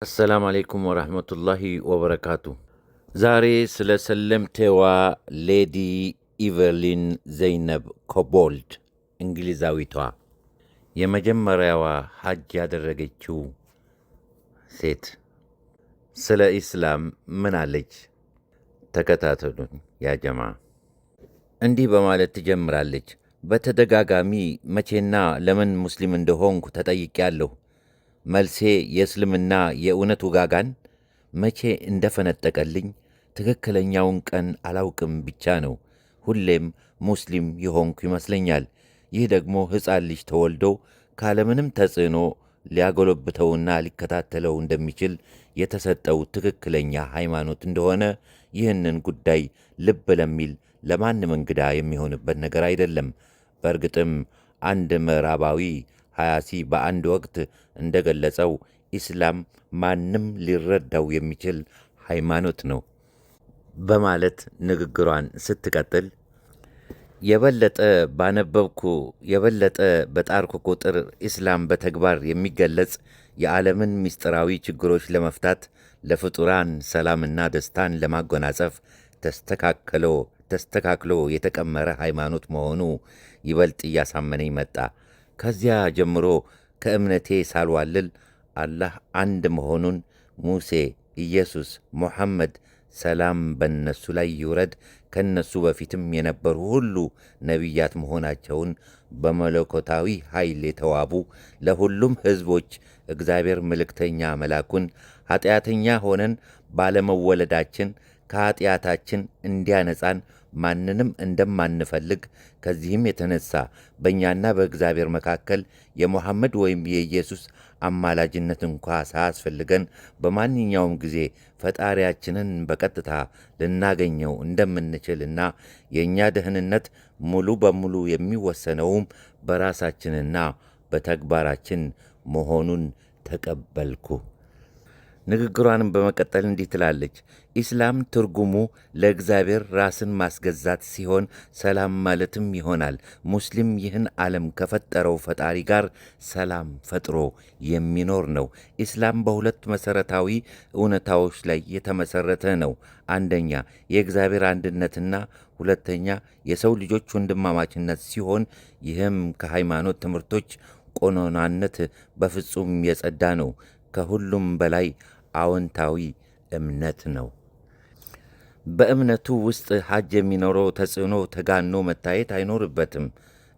አሰላሙ አሌይኩም ወረሕመቱላሂ ወበረካቱ። ዛሬ ስለ ሰለምቴዋ ሌዲ ኢቨሊን ዘይነብ ኮቦልድ እንግሊዛዊቷ የመጀመሪያዋ ሐጅ ያደረገችው ሴት ስለ ኢስላም ምን አለች? ተከታተሉን ያጀማ። እንዲህ በማለት ትጀምራለች። በተደጋጋሚ መቼና ለምን ሙስሊም እንደሆንኩ ተጠይቄአለሁ። መልሴ የእስልምና የእውነት ውጋጋን መቼ እንደፈነጠቀልኝ ትክክለኛውን ቀን አላውቅም ብቻ ነው። ሁሌም ሙስሊም የሆንኩ ይመስለኛል። ይህ ደግሞ ሕፃን ልጅ ተወልዶ ካለምንም ተጽዕኖ ሊያጎለብተውና ሊከታተለው እንደሚችል የተሰጠው ትክክለኛ ሃይማኖት እንደሆነ ይህንን ጉዳይ ልብ ለሚል ለማንም እንግዳ የሚሆንበት ነገር አይደለም። በእርግጥም አንድ ምዕራባዊ ሐያሲ በአንድ ወቅት እንደገለጸው ኢስላም ማንም ሊረዳው የሚችል ሃይማኖት ነው በማለት ንግግሯን ስትቀጥል የበለጠ ባነበብኩ የበለጠ በጣርኩ ቁጥር ኢስላም በተግባር የሚገለጽ የዓለምን ምስጢራዊ ችግሮች ለመፍታት ለፍጡራን ሰላምና ደስታን ለማጎናጸፍ ተስተካክሎ የተቀመረ ሃይማኖት መሆኑ ይበልጥ እያሳመነኝ መጣ። ከዚያ ጀምሮ ከእምነቴ ሳልዋልል አላህ አንድ መሆኑን፣ ሙሴ፣ ኢየሱስ፣ ሙሐመድ ሰላም በእነሱ ላይ ይውረድ ከእነሱ በፊትም የነበሩ ሁሉ ነቢያት መሆናቸውን፣ በመለኮታዊ ኃይል የተዋቡ ለሁሉም ሕዝቦች እግዚአብሔር መልእክተኛ መላኩን፣ ኀጢአተኛ ሆነን ባለመወለዳችን ከኀጢአታችን እንዲያነጻን ማንንም እንደማንፈልግ፣ ከዚህም የተነሣ በእኛና በእግዚአብሔር መካከል የሙሐመድ ወይም የኢየሱስ አማላጅነት እንኳ ሳያስፈልገን በማንኛውም ጊዜ ፈጣሪያችንን በቀጥታ ልናገኘው እንደምንችልና የእኛ ደህንነት ሙሉ በሙሉ የሚወሰነውም በራሳችንና በተግባራችን መሆኑን ተቀበልኩ። ንግግሯንም በመቀጠል እንዲህ ትላለች። ኢስላም ትርጉሙ ለእግዚአብሔር ራስን ማስገዛት ሲሆን ሰላም ማለትም ይሆናል። ሙስሊም ይህን ዓለም ከፈጠረው ፈጣሪ ጋር ሰላም ፈጥሮ የሚኖር ነው። ኢስላም በሁለት መሠረታዊ እውነታዎች ላይ የተመሠረተ ነው። አንደኛ የእግዚአብሔር አንድነትና ሁለተኛ የሰው ልጆች ወንድማማችነት ሲሆን ይህም ከሃይማኖት ትምህርቶች ቆኖናነት በፍጹም የጸዳ ነው። ከሁሉም በላይ አዎንታዊ እምነት ነው። በእምነቱ ውስጥ ሐጅ የሚኖረው ተጽዕኖ ተጋኖ መታየት አይኖርበትም።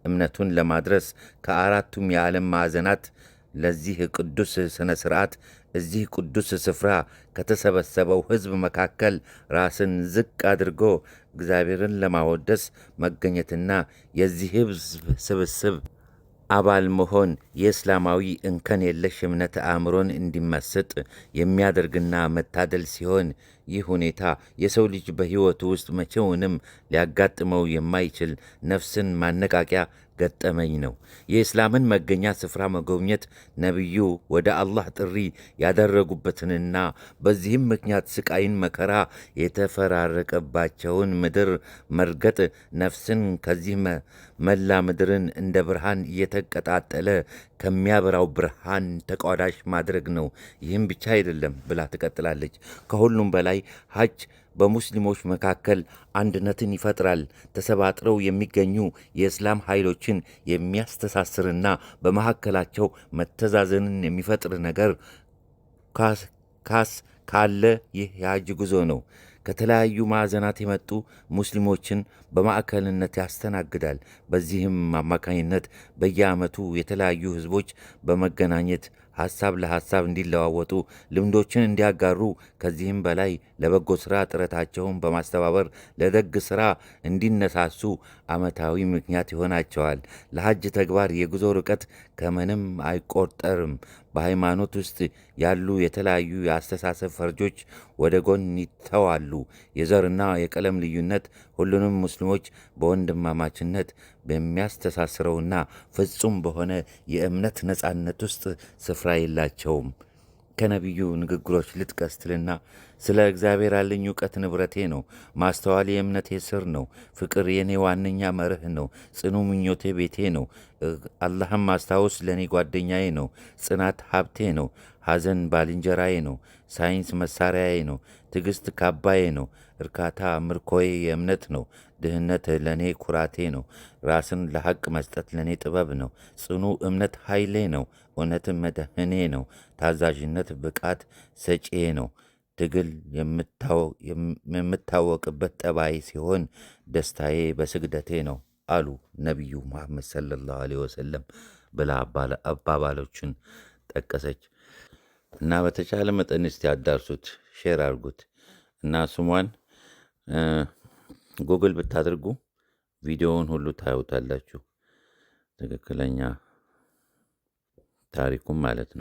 እምነቱን ለማድረስ ከአራቱም የዓለም ማዕዘናት ለዚህ ቅዱስ ሥነ ሥርዓት እዚህ ቅዱስ ስፍራ ከተሰበሰበው ሕዝብ መካከል ራስን ዝቅ አድርጎ እግዚአብሔርን ለማወደስ መገኘትና የዚህ ሕዝብ ስብስብ አባል መሆን የእስላማዊ እንከን የለሽ እምነት አእምሮን እንዲመስጥ የሚያደርግና መታደል ሲሆን ይህ ሁኔታ የሰው ልጅ በሕይወቱ ውስጥ መቼውንም ሊያጋጥመው የማይችል ነፍስን ማነቃቂያ ገጠመኝ ነው። የእስላምን መገኛ ስፍራ መጎብኘት ነቢዩ ወደ አላህ ጥሪ ያደረጉበትንና በዚህም ምክንያት ስቃይን፣ መከራ የተፈራረቀባቸውን ምድር መርገጥ ነፍስን ከዚህ መላ ምድርን እንደ ብርሃን እየተቀጣጠለ ከሚያበራው ብርሃን ተቋዳሽ ማድረግ ነው። ይህም ብቻ አይደለም ብላ ትቀጥላለች። ከሁሉም በላይ ሐጅ በሙስሊሞች መካከል አንድነትን ይፈጥራል። ተሰባጥረው የሚገኙ የእስላም ኃይሎችን የሚያስተሳስርና በመካከላቸው መተዛዘንን የሚፈጥር ነገር ካለ ይህ የሐጅ ጉዞ ነው። ከተለያዩ ማዕዘናት የመጡ ሙስሊሞችን በማዕከልነት ያስተናግዳል። በዚህም አማካኝነት በየዓመቱ የተለያዩ ሕዝቦች በመገናኘት ሐሳብ ለሐሳብ እንዲለዋወጡ፣ ልምዶችን እንዲያጋሩ፣ ከዚህም በላይ ለበጎ ሥራ ጥረታቸውን በማስተባበር ለደግ ሥራ እንዲነሳሱ ዓመታዊ ምክንያት ይሆናቸዋል። ለሐጅ ተግባር የጉዞ ርቀት ከምንም አይቆጠርም። በሃይማኖት ውስጥ ያሉ የተለያዩ የአስተሳሰብ ፈርጆች ወደ ጎን ይተዋሉ። የዘርና የቀለም ልዩነት ሁሉንም ሙስሊሞች በወንድማማችነት በሚያስተሳስረውና ፍጹም በሆነ የእምነት ነጻነት ውስጥ ስፍራ የላቸውም። ከነቢዩ ንግግሮች ልጥቀስ ትልና ስለ እግዚአብሔር ያለኝ እውቀት ንብረቴ ነው። ማስተዋል የእምነቴ ስር ነው። ፍቅር የኔ ዋነኛ መርህ ነው። ጽኑ ምኞቴ ቤቴ ነው። አላህም ማስታወስ ለእኔ ጓደኛዬ ነው። ጽናት ሀብቴ ነው። ሐዘን ባልንጀራዬ ነው። ሳይንስ መሣሪያዬ ነው። ትዕግሥት ካባዬ ነው። እርካታ ምርኮዬ የእምነት ነው። ድህነት ለእኔ ኩራቴ ነው። ራስን ለሐቅ መስጠት ለእኔ ጥበብ ነው። ጽኑ እምነት ኃይሌ ነው። እውነትም መድህኔ ነው። ታዛዥነት ብቃት ሰጪዬ ነው። ትግል የምታወቅበት ጠባይ ሲሆን ደስታዬ በስግደቴ ነው አሉ ነቢዩ መሐመድ ሰለላሁ ዐለይሂ ወሰለም ብላ አባባሎችን ጠቀሰች። እና በተቻለ መጠን እስቲ አዳርሱት፣ ሼር አድርጉት እና ስሟን ጉግል ብታደርጉ ቪዲዮውን ሁሉ ታዩታላችሁ። ትክክለኛ ታሪኩም ማለት ነው።